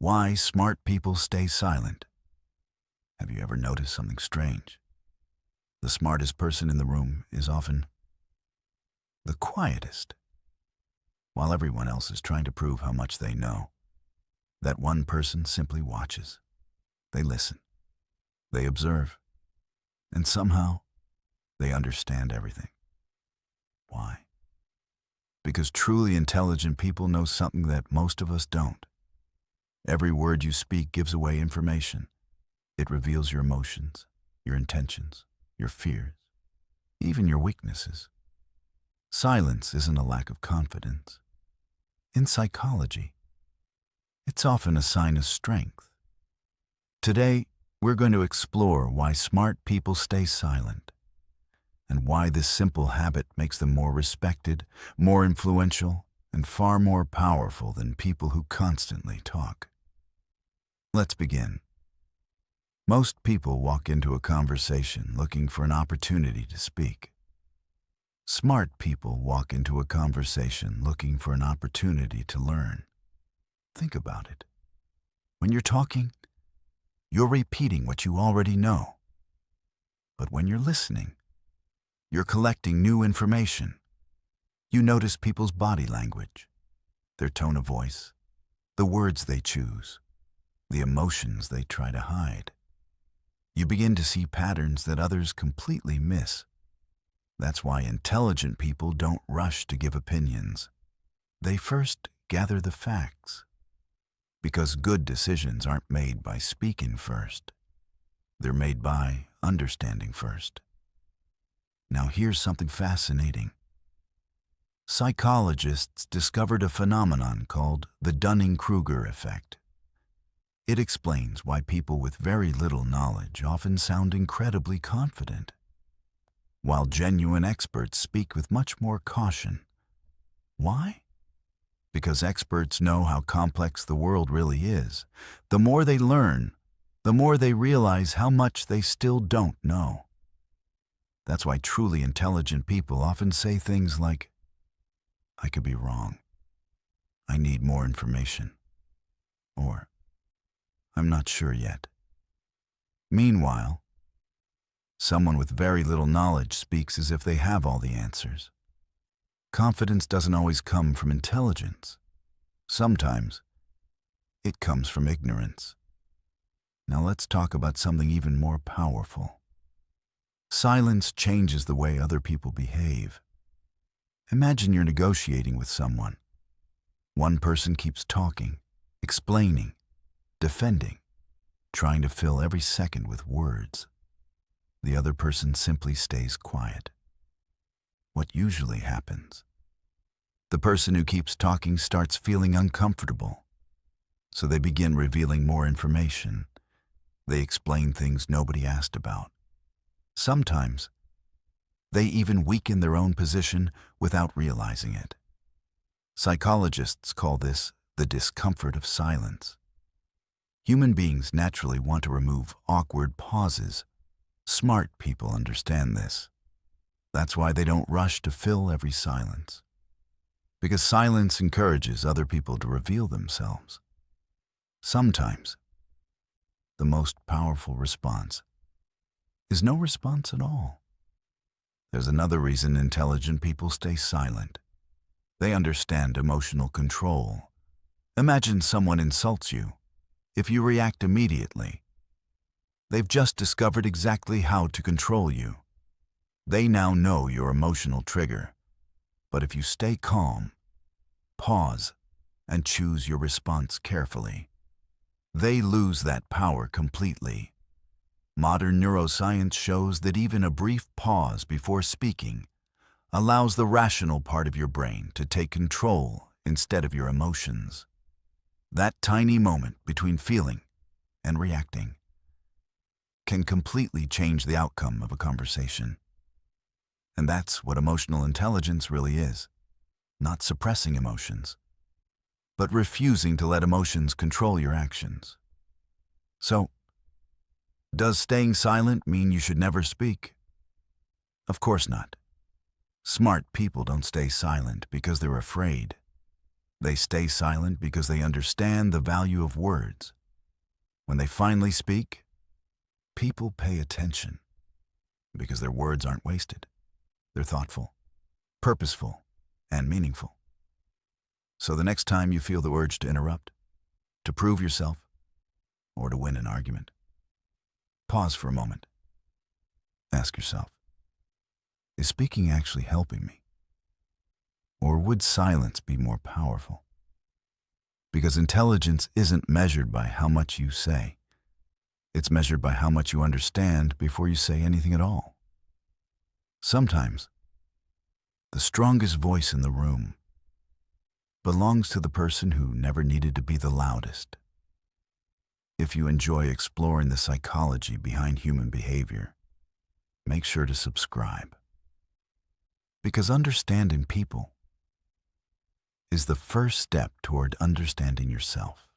Why smart people stay silent. Have you ever noticed something strange? The smartest person in the room is often the quietest. While everyone else is trying to prove how much they know, that one person simply watches. They listen. They observe. And somehow, they understand everything. Why? Because truly intelligent people know something that most of us don't. Every word you speak gives away information. It reveals your emotions, your intentions, your fears, even your weaknesses. Silence isn't a lack of confidence. In psychology, it's often a sign of strength. Today, we're going to explore why smart people stay silent, and why this simple habit makes them more respected, more influential, and far more powerful than people who constantly talk. Let's begin. Most people walk into a conversation looking for an opportunity to speak. Smart people walk into a conversation looking for an opportunity to learn. Think about it. When you're talking, you're repeating what you already know. But when you're listening, you're collecting new information. You notice people's body language, their tone of voice, the words they choose, the emotions they try to hide. You begin to see patterns that others completely miss. That's why intelligent people don't rush to give opinions. They first gather the facts. Because good decisions aren't made by speaking first. They're made by understanding first. Now here's something fascinating. Psychologists discovered a phenomenon called the Dunning-Kruger effect. It explains why people with very little knowledge often sound incredibly confident, while genuine experts speak with much more caution. Why? Because experts know how complex the world really is. The more they learn, the more they realize how much they still don't know. That's why truly intelligent people often say things like, "I could be wrong. I need more information." Or, "I'm not sure yet." Meanwhile, someone with very little knowledge speaks as if they have all the answers. Confidence doesn't always come from intelligence. Sometimes, it comes from ignorance. Now let's talk about something even more powerful. Silence changes the way other people behave. Imagine you're negotiating with someone. One person keeps talking, explaining, defending, trying to fill every second with words. The other person simply stays quiet. What usually happens? The person who keeps talking starts feeling uncomfortable, so they begin revealing more information. They explain things nobody asked about. Sometimes, they even weaken their own position without realizing it. Psychologists call this the discomfort of silence. Human beings naturally want to remove awkward pauses. Smart people understand this. That's why they don't rush to fill every silence. Because silence encourages other people to reveal themselves. Sometimes, the most powerful response is no response at all. There's another reason intelligent people stay silent. They understand emotional control. Imagine someone insults you. If you react immediately, they've just discovered exactly how to control you. They now know your emotional trigger. But if you stay calm, pause, and choose your response carefully, they lose that power completely. Modern neuroscience shows that even a brief pause before speaking allows the rational part of your brain to take control instead of your emotions. That tiny moment between feeling and reacting can completely change the outcome of a conversation. And that's what emotional intelligence really is. Not suppressing emotions, but refusing to let emotions control your actions. So, does staying silent mean you should never speak? Of course not. Smart people don't stay silent because they're afraid. They stay silent because they understand the value of words. When they finally speak, people pay attention because their words aren't wasted. They're thoughtful, purposeful, and meaningful. So the next time you feel the urge to interrupt, to prove yourself, or to win an argument, pause for a moment. Ask yourself, is speaking actually helping me? Or would silence be more powerful? Because intelligence isn't measured by how much you say. It's measured by how much you understand before you say anything at all. Sometimes, the strongest voice in the room belongs to the person who never needed to be the loudest. If you enjoy exploring the psychology behind human behavior, make sure to subscribe. Because understanding people is the first step toward understanding yourself.